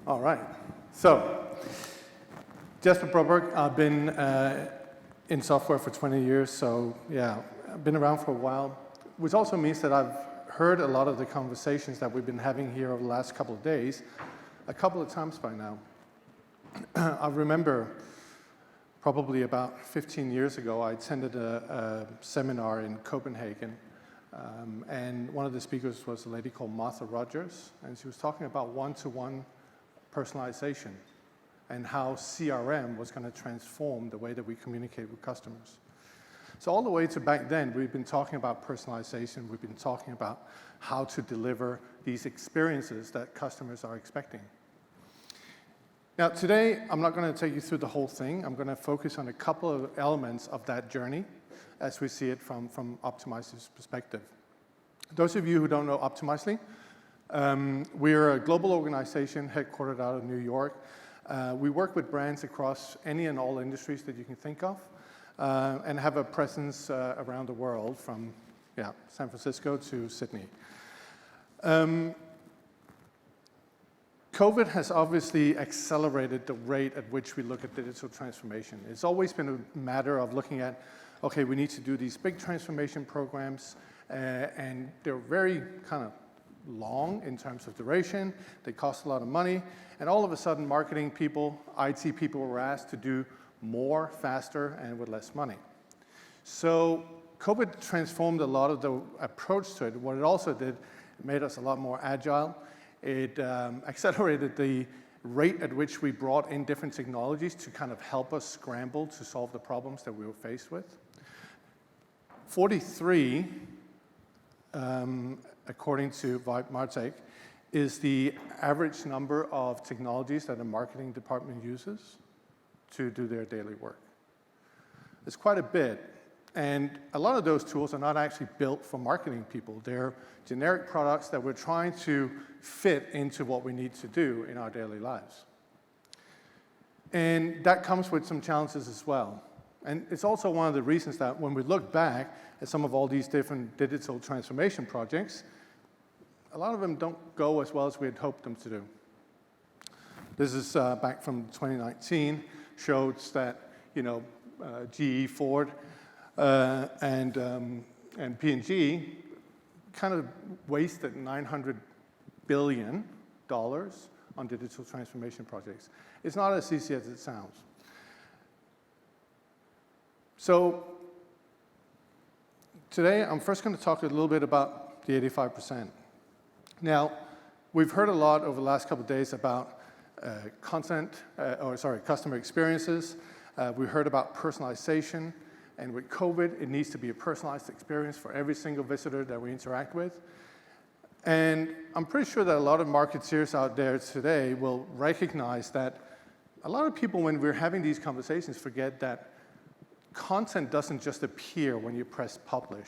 All right. So, Jesper Broberg, I've been in software for 20 years, so yeah, I've been around for a while, which also means that I've heard a lot of the conversations that we've been having here over the last couple of days a couple of times by now. I remember probably about 15 years ago, I attended a seminar in Copenhagen, and one of the speakers was a lady called Martha Rogers, and she was talking about one-to-one personalization and how CRM was going to transform the way that we communicate with customers. So all the way to back then, we've been talking about personalization, we've been talking about how to deliver these experiences that customers are expecting. Now today, I'm not going to take you through the whole thing. I'm going to focus on a couple of elements of that journey as we see it from Optimizely's perspective. Those of you who don't know Optimizely, we're a global organization headquartered out of New York. We work with brands across any and all industries that you can think of, and have a presence around the world from San Francisco to Sydney. COVID has obviously accelerated the rate at which we look at digital transformation. It's always been a matter of looking at, okay, we need to do these big transformation programs, and they're very kind of long in terms of duration, they cost a lot of money, and all of a sudden marketing people, IT people were asked to do more, faster, and with less money. So COVID transformed a lot of the approach to it. What it also did, it made us a lot more agile. It accelerated the rate at which we brought in different technologies to kind of help us scramble to solve the problems that we were faced with. 43, according to Martech, is the average number of technologies that a marketing department uses to do their daily work. It's quite a bit, and a lot of those tools are not actually built for marketing people. They're generic products that we're trying to fit into what we need to do in our daily lives. And that comes with some challenges as well. And it's also one of the reasons that when we look back at some of all these different digital transformation projects, a lot of them don't go as well as we had hoped them to do. This is back from 2019, shows that GE, Ford, and P&G kind of wasted $900 billion on digital transformation projects. It's not as easy as it sounds. So today, I'm first going to talk a little bit about the 85%. Now, we've heard a lot over the last couple of days about customer experiences. We heard about personalization, and with COVID, it needs to be a personalized experience for every single visitor that we interact with. And I'm pretty sure that a lot of marketeers out there today will recognize that a lot of people, when we're having these conversations, forget that content doesn't just appear when you press publish,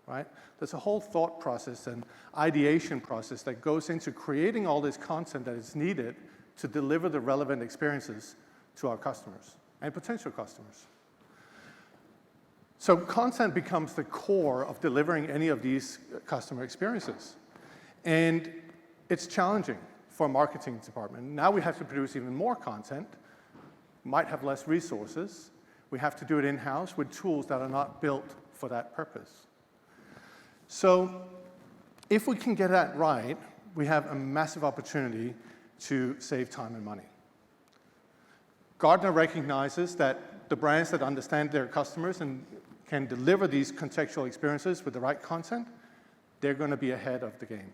right? There's a whole thought process and ideation process that goes into creating all this content that is needed to deliver the relevant experiences to our customers and potential customers. So content becomes the core of delivering any of these customer experiences. And it's challenging for a marketing department. Now we have to produce even more content, might have less resources. We have to do it in-house with tools that are not built for that purpose. So if we can get that right, we have a massive opportunity to save time and money. Gartner recognizes that the brands that understand their customers and can deliver these contextual experiences with the right content, they're going to be ahead of the game.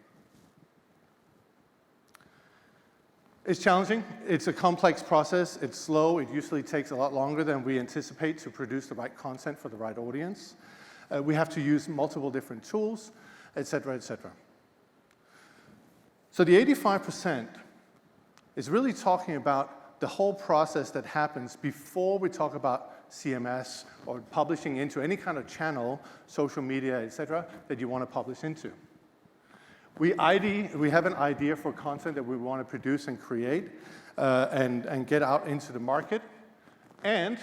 It's challenging. It's a complex process. It's slow. It usually takes a lot longer than we anticipate to produce the right content for the right audience. We have to use multiple different tools, et cetera, et cetera. So the 85% is really talking about the whole process that happens before we talk about CMS or publishing into any kind of channel, social media, et cetera, that you want to publish into. We have an idea for content that we want to produce and create and get out into the market, and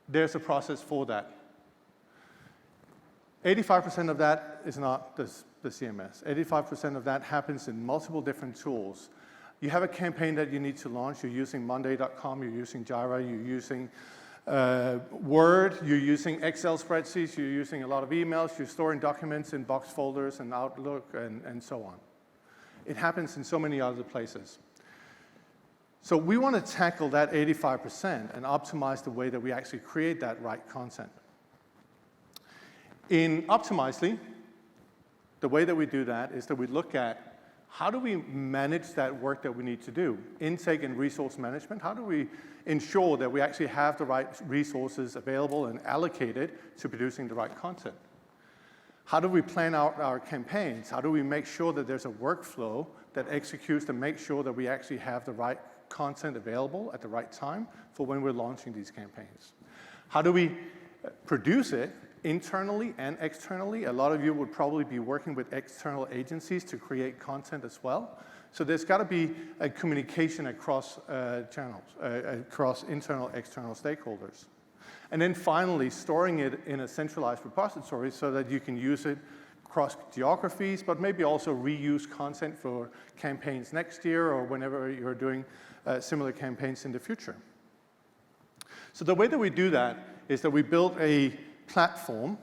there's a process for that. 85% of that is not the CMS. 85% of that happens in multiple different tools. You have a campaign that you need to launch. You're using Monday.com, you're using Jira, you're using Word, you're using Excel spreadsheets, you're using a lot of emails, you're storing documents in box folders and Outlook and so on. It happens in so many other places. So we want to tackle that 85% and optimize the way that we actually create that right content. In Optimizely, the way that we do that is that we look at how do we manage that work that we need to do? Intake and resource management. How do we ensure that we actually have the right resources available and allocated to producing the right content? How do we plan out our campaigns? How do we make sure that there's a workflow that executes to make sure that we actually have the right content available at the right time for when we're launching these campaigns? How do we produce it internally and externally? A lot of you would probably be working with external agencies to create content as well. So there's got to be a communication across channels, across internal, external stakeholders. And then finally, storing it in a centralized repository so that you can use it across geographies, but maybe also reuse content for campaigns next year or whenever you're doing similar campaigns in the future. So the way that we do that is that we build a platform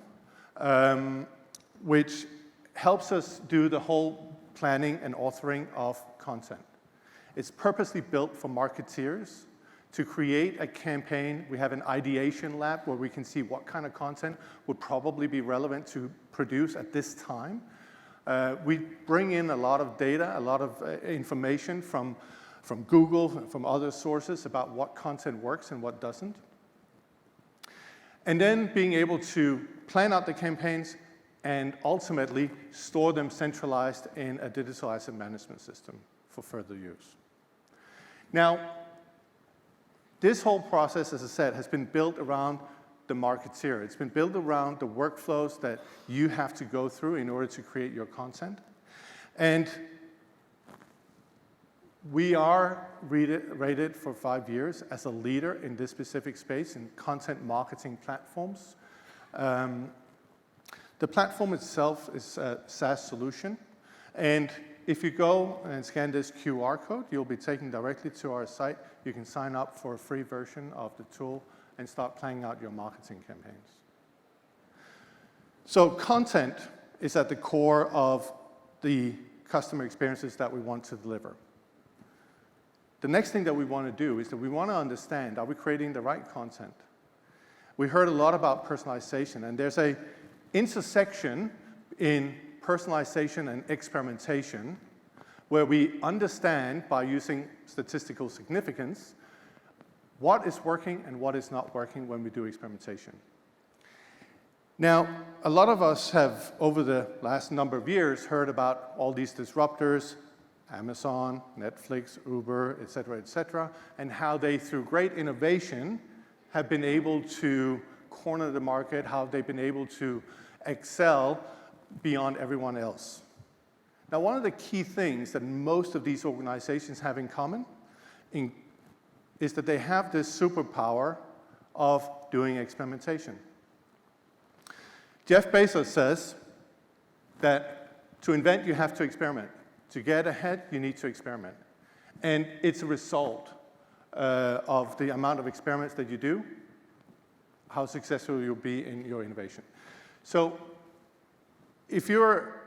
which helps us do the whole planning and authoring of content. It's purposely built for marketeers to create a campaign. We have an ideation lab where we can see what kind of content would probably be relevant to produce at this time. We bring in a lot of data, a lot of information from Google, from other sources about what content works and what doesn't. And then being able to plan out the campaigns and ultimately store them centralized in a digital asset management system for further use. Now, this whole process, as I said, has been built around the marketeer. It's been built around the workflows that you have to go through in order to create your content. And we are rated for 5 years as a leader in this specific space in content marketing platforms. The platform itself is a SaaS solution. And if you go and scan this QR code, you'll be taken directly to our site. You can sign up for a free version of the tool and start planning out your marketing campaigns. So content is at the core of the customer experiences that we want to deliver. The next thing that we want to do is that we want to understand, are we creating the right content? We heard a lot about personalization, and there's an intersection in personalization and experimentation where we understand, by using statistical significance, what is working and what is not working when we do experimentation. Now, a lot of us have, over the last number of years, heard about all these disruptors, Amazon, Netflix, Uber, et cetera, and how they, through great innovation, have been able to corner the market, how they've been able to excel beyond everyone else. Now, one of the key things that most of these organizations have in common is that they have this superpower of doing experimentation. Jeff Bezos says that to invent, you have to experiment. To get ahead, you need to experiment. And it's a result of the amount of experiments that you do, how successful you'll be in your innovation. So if you're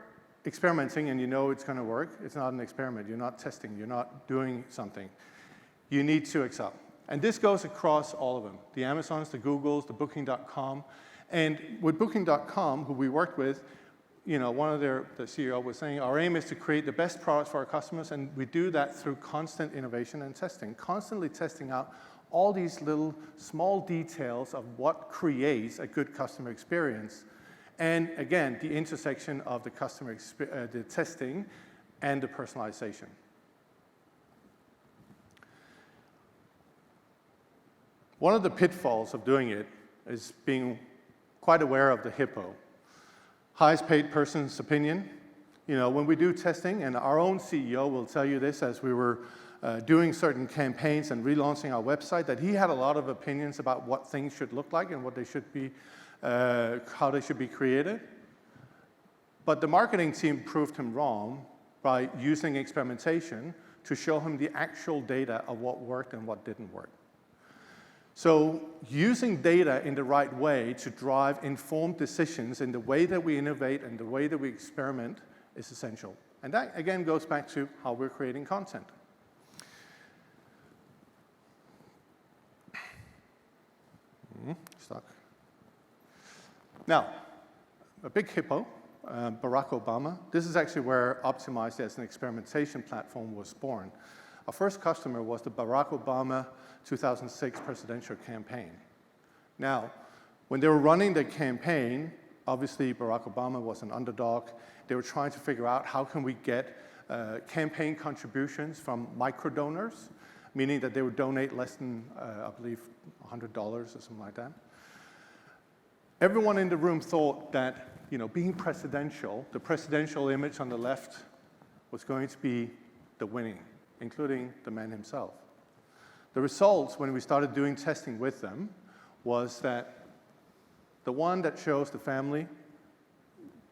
experimenting and you know it's going to work, it's not an experiment. You're not testing. You're not doing something. You need to excel. And this goes across all of them, the Amazons, the Googles, the Booking.com. And with Booking.com, who we worked with, you know, the CEO was saying, our aim is to create the best products for our customers, and we do that through constant innovation and testing, constantly testing out all these little small details of what creates a good customer experience. And again, the intersection of the the testing and the personalization. One of the pitfalls of doing it is being quite aware of the hippo. Highest paid person's opinion. You know, when we do testing, and our own CEO will tell you this as we were doing certain campaigns and relaunching our website, that he had a lot of opinions about what things should look like and what they should be, how they should be created. But the marketing team proved him wrong by using experimentation to show him the actual data of what worked and what didn't work. So using data in the right way to drive informed decisions in the way that we innovate and the way that we experiment is essential. And that, again, goes back to how we're creating content. Stuck. Now, a big hippo, Barack Obama. This is actually where Optimized as an experimentation platform was born. Our first customer was the Barack Obama 2006 presidential campaign. Now, when they were running the campaign, obviously Barack Obama was an underdog. They were trying to figure out how can we get campaign contributions from micro-donors, meaning that they would donate less than, I believe, $100 or something like that. Everyone in the room thought that, being presidential, the presidential image on the left was going to be the winning, including the man himself. The results, when we started doing testing with them, was that the one that shows the family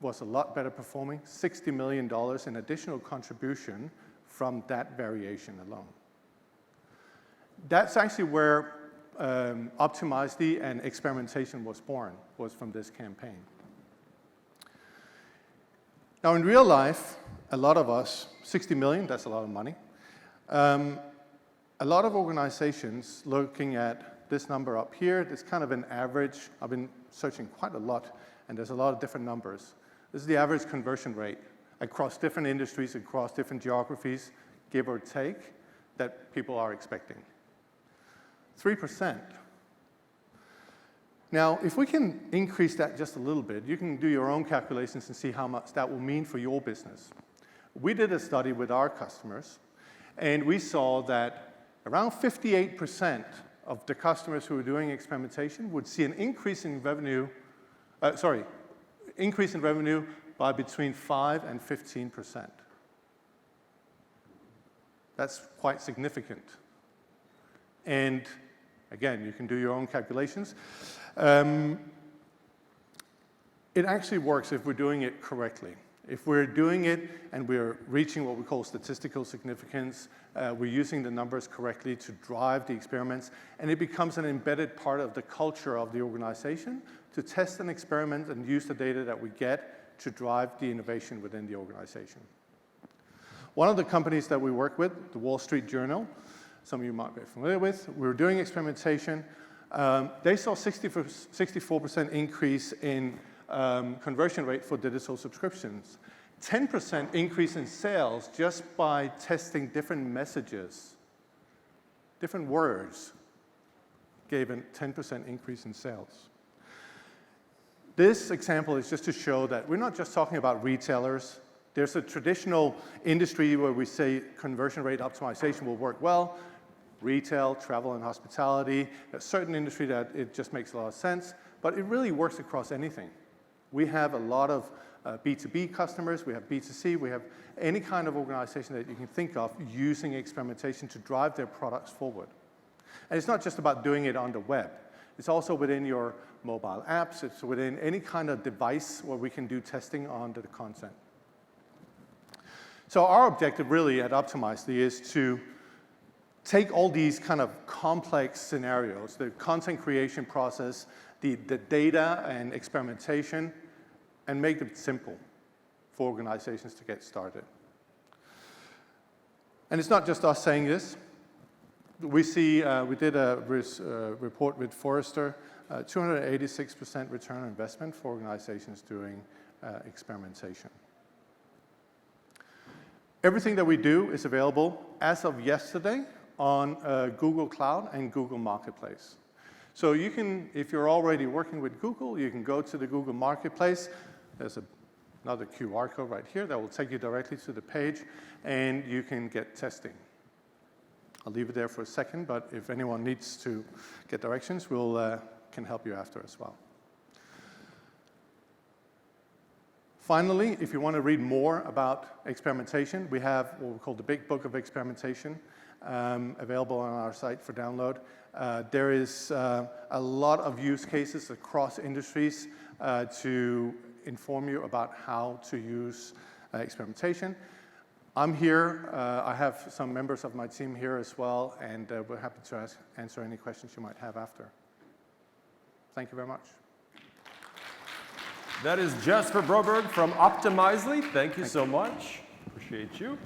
was a lot better performing, $60 million in additional contribution from that variation alone. That's actually where Optimized and experimentation was born, was from this campaign. Now, in real life, a lot of us, 60 million, that's a lot of money. A lot of organizations looking at this number up here, this kind of an average. I've been searching quite a lot, and there's a lot of different numbers. This is the average conversion rate across different industries, across different geographies, give or take, that people are expecting. 3%. Now, if we can increase that just a little bit, you can do your own calculations and see how much that will mean for your business. We did a study with our customers, and we saw that around 58% of the customers who were doing experimentation would see an increase in revenue, increase in revenue by between 5 and 15%. That's quite significant. And again, you can do your own calculations. It actually works if we're doing it correctly. If we're doing it and we're reaching what we call statistical significance, we're using the numbers correctly to drive the experiments, and it becomes an embedded part of the culture of the organization to test and experiment and use the data that we get to drive the innovation within the organization. One of the companies that we work with, the Wall Street Journal, some of you might be familiar with, we were doing experimentation. They saw 64% increase in conversion rate for digital subscriptions, 10% increase in sales just by testing different messages, different words, gave a 10% increase in sales. This example is just to show that we're not just talking about retailers. There's a traditional industry where we say conversion rate optimization will work well. Retail, travel, and hospitality, a certain industry that it just makes a lot of sense, but it really works across anything. We have a lot of B2B customers, we have B2C, we have any kind of organization that you can think of using experimentation to drive their products forward. And it's not just about doing it on the web. It's also within your mobile apps, it's within any kind of device where we can do testing on the content. So our objective really at Optimized is to take all these kind of complex scenarios, the content creation process, the data and experimentation, and make them simple for organizations to get started. And it's not just us saying this. We did a report with Forrester, 286% return on investment for organizations doing experimentation. Everything that we do is available as of yesterday on Google Cloud and Google Marketplace. So you can, if you're already working with Google, you can go to the Google Marketplace. There's another QR code right here that will take you directly to the page, and you can get testing. I'll leave it there for a second, but if anyone needs to get directions, we'll can help you after as well. Finally, if you want to read more about experimentation, we have what we call the Big Book of Experimentation available on our site for download. There is a lot of use cases across industries to inform you about how to use experimentation. I'm here. I have some members of my team here as well, and we're happy to answer any questions you might have after. Thank you very much. That is Jesper Broberg from Optimizely. Thank you so much. Appreciate you.